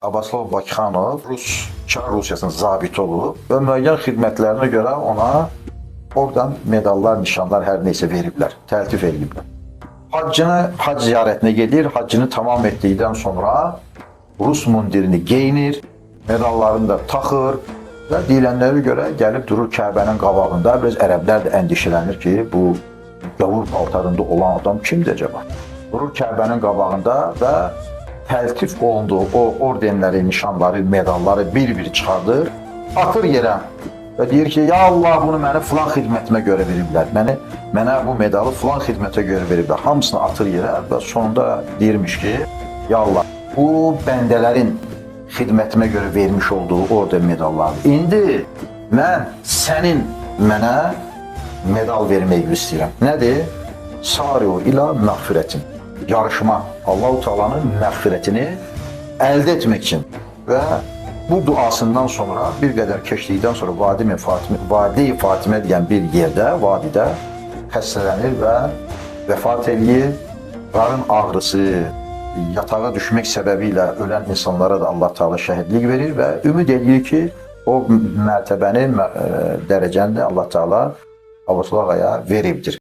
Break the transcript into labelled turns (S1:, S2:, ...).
S1: Abbaslı Bakıxanov Rus Çar Rusiyasının zabiti olub və müəyyən xidmətlərinə görə ona oradan medallar, nişanlar hər neysə veriblər, təltif ediblər. Hac ziyarətinə gedir, haccını tamam etdikdən sonra Rus mundirini geyinir, medallarını da taxır və deyilənlərə görə gəlib durur Kəbənin qabağında. Biraz ərəblər də əndişələnir ki, bu gavur paltarında olan adam kimdir acaba? Durur Kəbənin qabağında və təltif olunduğu o ordenləri, nişanları, medalları bir-bir çıxardır, atır yerə və deyir ki, ya Allah, bunu mənə filan xidmətimə görə veriblər, mənə bu medalı filan xidmətə görə veriblər, hamısını atır yerə və sonunda deyirmiş ki, ya Allah, bu bəndələrin xidmətimə görə vermiş olduğu orden medallardır. İndi mən sənin mənə medal vermək istəyirəm. Nədir? Sariu ilə məğfirətin. Yarışma, Allah-u Teala'nın məğfirətini əldə etmək üçün və bu duasından sonra bir qədər keçdikdən sonra Vadi Fatimə deyən bir yerdə, vadidə xəstələnir və vəfat eləyir. Qarın ağrısı, yatağa düşmək səbəbi ilə ölən insanlara da Allah Teala şəhidlik verir və ümid edir ki, o mərtəbəni, dərəcəni Allah Teala Abbaslı Ağaya veribdir.